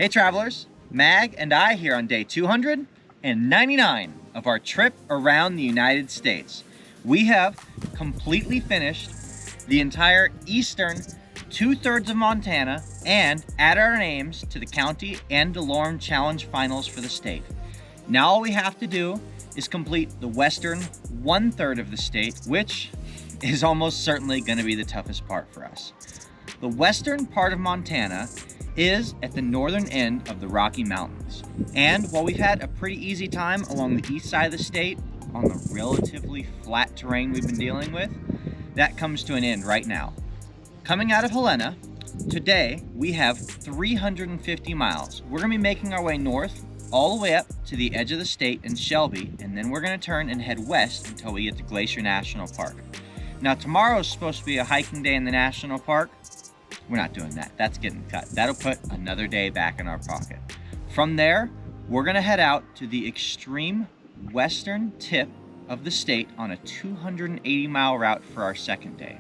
Hey travelers, Mag and I here on day 299 of our trip around the United States. We have completely finished the entire eastern 2/3 of Montana and added our names to the county and Dillon challenge finals for the state. Now all we have to do is complete the western 1/3 of the state, which is almost certainly going to be the toughest part for us. The western part of Montana is at the northern end of the Rocky Mountains. And while we've had a pretty easy time along the east side of the state on the relatively flat terrain we've been dealing with, that comes to an end right now. Coming out of Helena, today we have 350 miles. We're going to be making our way north all the way up to the edge of the state in Shelby, and then we're going to turn and head west until we get to Glacier National Park. Now tomorrow is supposed to be a hiking day in the national park. We're not doing that. That's getting cut. That'll put another day back in our pocket. From there, we're going to head out to the extreme western tip of the state on a 280-mile route for our second day.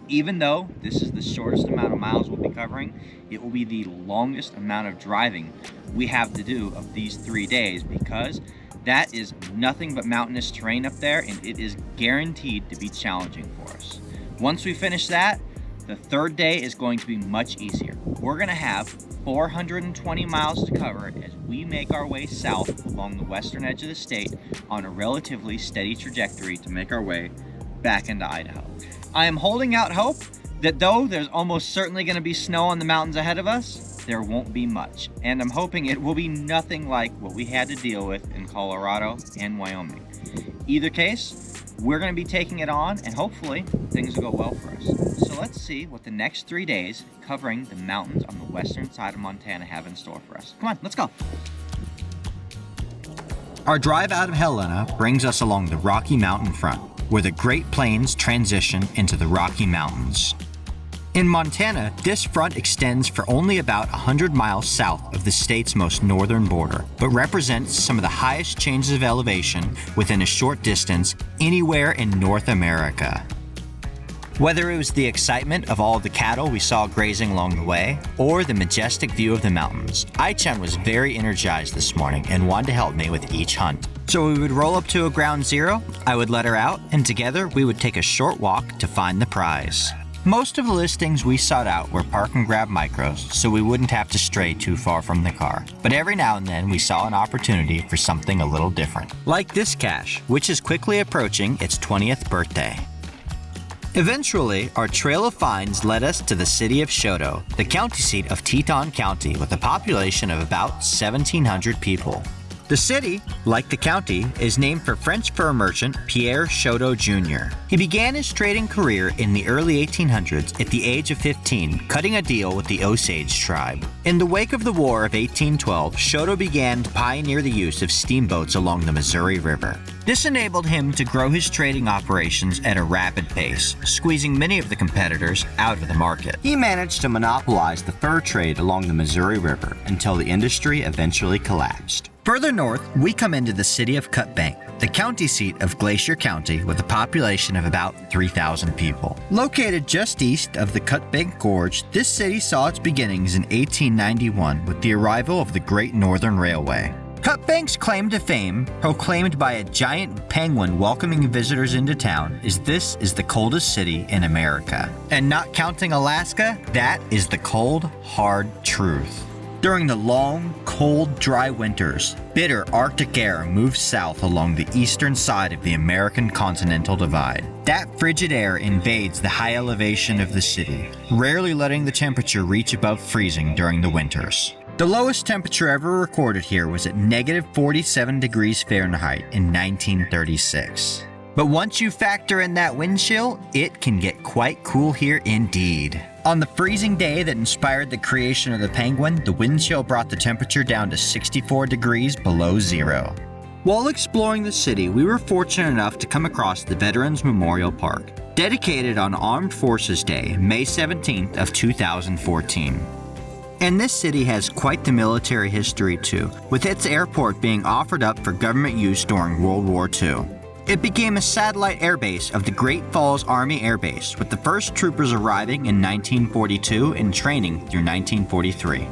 Even though this is the shortest amount of miles we'll be covering, it will be the longest amount of driving we have to do of these 3 days, because that is nothing but mountainous terrain up there, and it is guaranteed to be challenging for us. Once we finish that, the third day is going to be much easier. We're going to have 420 miles to cover as we make our way south along the western edge of the state on a relatively steady trajectory to make our way back into Idaho. I am holding out hope that though there's almost certainly going to be snow on the mountains ahead of us, there won't be much. And I'm hoping it will be nothing like what we had to deal with in Colorado and Wyoming. Either case, we're going to be taking it on, and hopefully things will go well for us. So let's see what the next 3 days covering the mountains on the western side of Montana have in store for us. Come on, let's go. Our drive out of Helena brings us along the Rocky Mountain front, where the Great Plains transition into the Rocky Mountains. In Montana, this front extends for only about 100 miles south of the state's most northern border, but represents some of the highest changes of elevation within a short distance anywhere in North America. Whether it was the excitement of all the cattle we saw grazing along the way, or the majestic view of the mountains, Ai-chan was very energized this morning and wanted to help me with each hunt. So we would roll up to a ground zero, I would let her out, and together we would take a short walk to find the prize. Most of the listings we sought out were park and grab micros, so we wouldn't have to stray too far from the car. But every now and then we saw an opportunity for something a little different. Like this cache, which is quickly approaching its 20th birthday. Eventually, our trail of finds led us to the city of Shotto, the county seat of Teton County with a population of about 1,700 people. The city, like the county, is named for French fur merchant Pierre Shotto Jr. He began his trading career in the early 1800s at the age of 15, cutting a deal with the Osage tribe. In the wake of the War of 1812, Shotto began to pioneer the use of steamboats along the Missouri River. This enabled him to grow his trading operations at a rapid pace, squeezing many of the competitors out of the market. He managed to monopolize the fur trade along the Missouri River until the industry eventually collapsed. Further north, we come into the city of Cutbank, the county seat of Glacier County with a population of about 3,000 people. Located just east of the Cutbank Gorge, this city saw its beginnings in 1891 with the arrival of the Great Northern Railway. Cutbank's claim to fame, proclaimed by a giant penguin welcoming visitors into town, is this is the coldest city in America. And not counting Alaska, that is the cold, hard truth. During the long, cold, dry winters, bitter Arctic air moves south along the eastern side of the American continental divide. That frigid air invades the high elevation of the city, rarely letting the temperature reach above freezing during the winters. The lowest temperature ever recorded here was at negative 47 degrees Fahrenheit in 1936. But once you factor in that wind chill, it can get quite cool here indeed. On the freezing day that inspired the creation of the penguin, the wind chill brought the temperature down to 64 degrees below zero. While exploring the city, we were fortunate enough to come across the Veterans Memorial Park, dedicated on Armed Forces Day, May 17th of 2014. And this city has quite the military history too, with its airport being offered up for government use during World War II. It became a satellite airbase of the Great Falls Army Air Base, with the first troopers arriving in 1942 and training through 1943.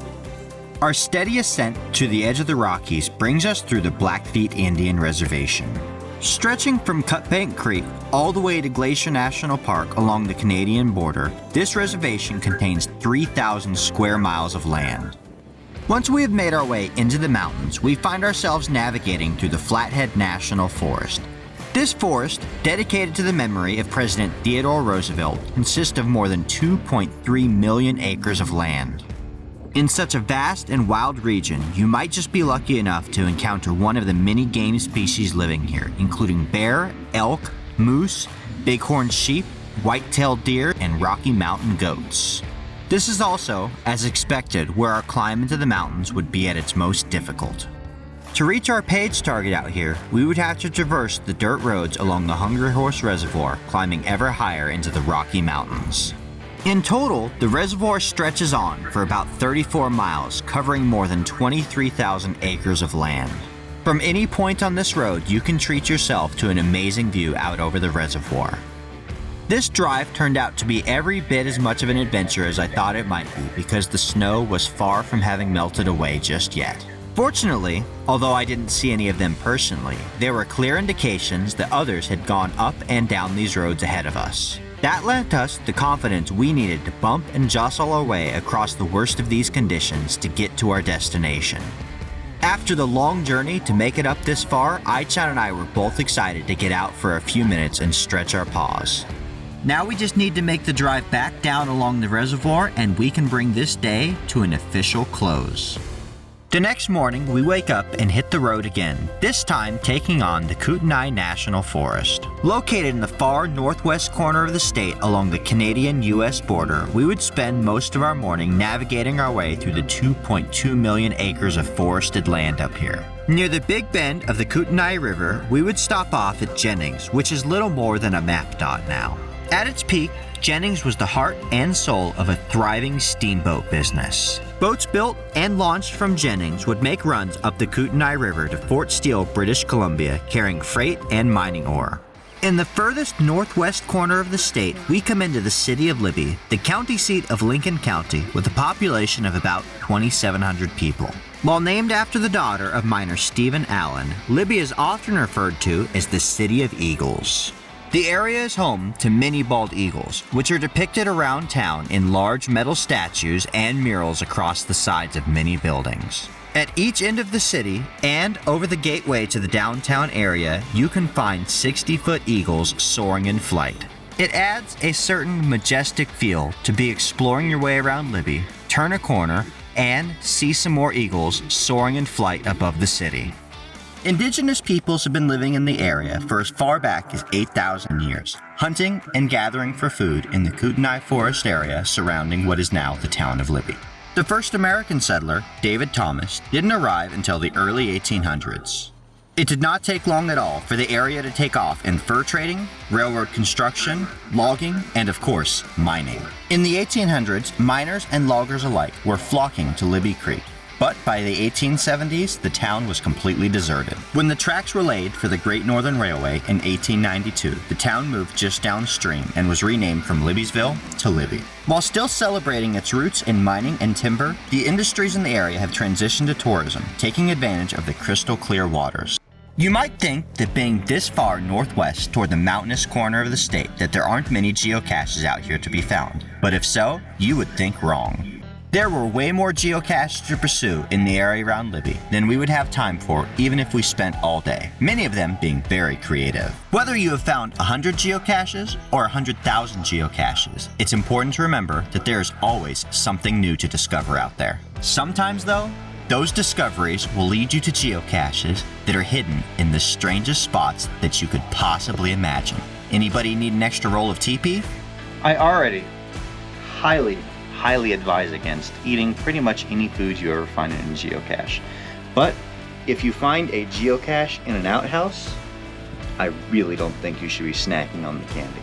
Our steady ascent to the edge of the Rockies brings us through the Blackfeet Indian Reservation. Stretching from Cutbank Creek all the way to Glacier National Park along the Canadian border, this reservation contains 3,000 square miles of land. Once we have made our way into the mountains, we find ourselves navigating through the Flathead National Forest. This forest, dedicated to the memory of President Theodore Roosevelt, consists of more than 2.3 million acres of land. In such a vast and wild region, you might just be lucky enough to encounter one of the many game species living here, including bear, elk, moose, bighorn sheep, white-tailed deer, and Rocky Mountain goats. This is also, as expected, where our climb into the mountains would be at its most difficult. To reach our page target out here, we would have to traverse the dirt roads along the Dead Horse Reservoir, climbing ever higher into the Rocky Mountains. In total, the reservoir stretches on for about 34 miles, covering more than 23,000 acres of land. From any point on this road, you can treat yourself to an amazing view out over the reservoir. This drive turned out to be every bit as much of an adventure as I thought it might be because the snow was far from having melted away just yet. Fortunately, although I didn't see any of them personally, there were clear indications that others had gone up and down these roads ahead of us. That lent us the confidence we needed to bump and jostle our way across the worst of these conditions to get to our destination. After the long journey to make it up this far, Ai-chan and I were both excited to get out for a few minutes and stretch our paws. Now we just need to make the drive back down along the reservoir and we can bring this day to an official close. The next morning, we wake up and hit the road again, this time taking on the Kootenai National Forest. Located in the far northwest corner of the state along the Canadian-US border, we would spend most of our morning navigating our way through the 2.2 million acres of forested land up here. Near the big bend of the Kootenai River, we would stop off at Jennings, which is little more than a map dot now. At its peak, Jennings was the heart and soul of a thriving steamboat business. Boats built and launched from Jennings would make runs up the Kootenai River to Fort Steele, British Columbia, carrying freight and mining ore. In the furthest northwest corner of the state, we come into the city of Libby, the county seat of Lincoln County, with a population of about 2,700 people. While named after the daughter of miner Stephen Allen, Libby is often referred to as the City of Eagles. The area is home to many bald eagles, which are depicted around town in large metal statues and murals across the sides of many buildings. At each end of the city and over the gateway to the downtown area, you can find 60-foot eagles soaring in flight. It adds a certain majestic feel to be exploring your way around Libby, turn a corner, and see some more eagles soaring in flight above the city. Indigenous peoples have been living in the area for as far back as 8,000 years, hunting and gathering for food in the Kootenai Forest area surrounding what is now the town of Libby. The first American settler, David Thomas, didn't arrive until the early 1800s. It did not take long at all for the area to take off in fur trading, railroad construction, logging, and of course, mining. In the 1800s, miners and loggers alike were flocking to Libby Creek. But by the 1870s, the town was completely deserted. When the tracks were laid for the Great Northern Railway in 1892, the town moved just downstream and was renamed from Libby'sville to Libby. While still celebrating its roots in mining and timber, the industries in the area have transitioned to tourism, taking advantage of the crystal clear waters. You might think that being this far northwest toward the mountainous corner of the state that there aren't many geocaches out here to be found, but if so, you would think wrong. There were way more geocaches to pursue in the area around Libby than we would have time for even if we spent all day, many of them being very creative. Whether you have found 100 geocaches or 100,000 geocaches, it's important to remember that there is always something new to discover out there. Sometimes though, those discoveries will lead you to geocaches that are hidden in the strangest spots that you could possibly imagine. Anybody need an extra roll of TP? I already highly advise against eating pretty much any food you ever find in a geocache. But if you find a geocache in an outhouse, I really don't think you should be snacking on the candy.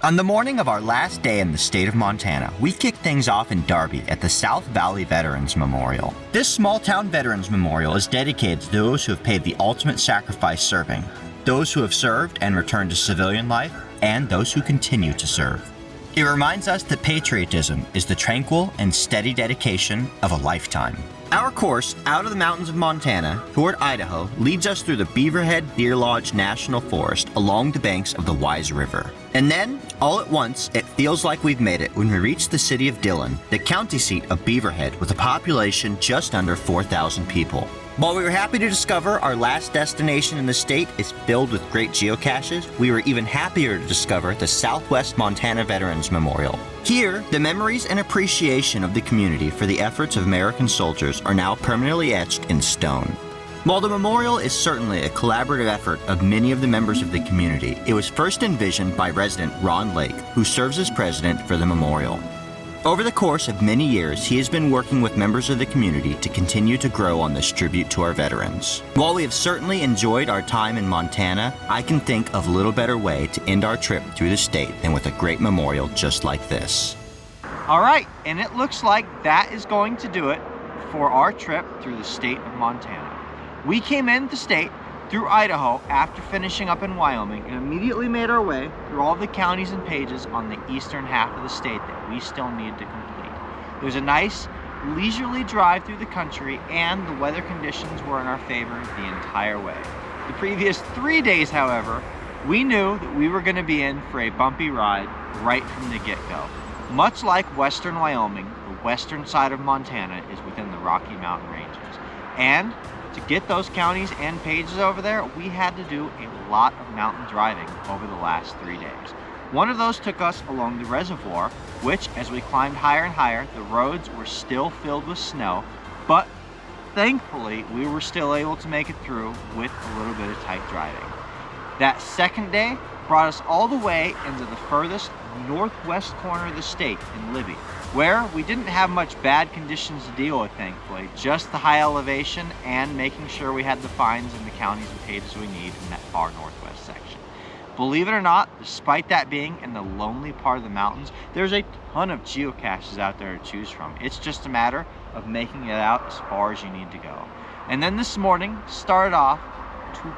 On the morning of our last day in the state of Montana, we kicked things off in Darby at the South Valley Veterans Memorial. This small-town Veterans Memorial is dedicated to those who have paid the ultimate sacrifice serving, those who have served and returned to civilian life, and those who continue to serve. It reminds us that patriotism is the tranquil and steady dedication of a lifetime. Our course out of the mountains of Montana toward Idaho leads us through the Beaverhead Deer Lodge National Forest along the banks of the Wise River. And then, all at once, it feels like we've made it when we reach the city of Dillon, the county seat of Beaverhead with a population just under 4,000 people. While we were happy to discover our last destination in the state is filled with great geocaches, we were even happier to discover the Southwest Montana Veterans Memorial. Here, the memories and appreciation of the community for the efforts of American soldiers are now permanently etched in stone. While the memorial is certainly a collaborative effort of many of the members of the community, it was first envisioned by resident Ron Lake, who serves as president for the memorial. Over the course of many years, he has been working with members of the community to continue to grow on this tribute to our veterans. While we have certainly enjoyed our time in Montana, I can think of little better way to end our trip through the state than with a great memorial just like this. All right, and it looks like that is going to do it for our trip through the state of Montana. We came into the state through Idaho after finishing up in Wyoming and immediately made our way through all the counties and pages on the eastern half of the state that we still need to complete. It was a nice, leisurely drive through the country, and the weather conditions were in our favor the entire way. The previous 3 days, however, we knew that we were going to be in for a bumpy ride right from the get-go. Much like western Wyoming, the western side of Montana is within the Rocky Mountain ranges. And to get those counties and pages over there, we had to do a lot of mountain driving over the last 3 days. One of those took us along the reservoir, which, as we climbed higher and higher, the roads were still filled with snow, but thankfully we were still able to make it through with a little bit of tight driving. That second day brought us all the way into the furthest northwest corner of the state in Libby, where we didn't have much bad conditions to deal with, thankfully, just the high elevation and making sure we had the finds in the counties and pages we need in that far northwest section. Believe it or not, despite that being in the lonely part of the mountains, there's a ton of geocaches out there to choose from. It's just a matter of making it out as far as you need to go. And then this morning started off to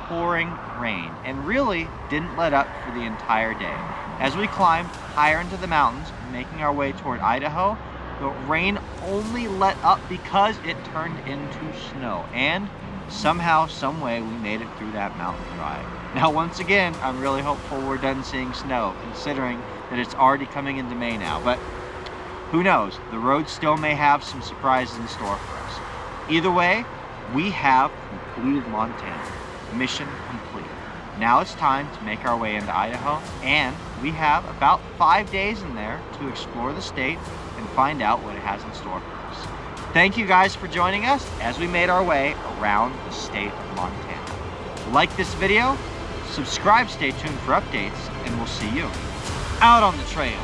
pouring rain and really didn't let up for the entire day. As we climbed higher into the mountains, making our way toward Idaho, the rain only let up because it turned into snow, and somehow, some way, we made it through that mountain drive. Now, once again, I'm really hopeful we're done seeing snow, considering that it's already coming into May now, but who knows? The road still may have some surprises in store for us. Either way, we have completed Montana. Mission complete. Now it's time to make our way into Idaho, and we have about 5 days in there to explore the state and find out what it has in store for us. Thank you guys for joining us as we made our way around the state of Montana. Like this video, subscribe, stay tuned for updates, and we'll see you out on the trail.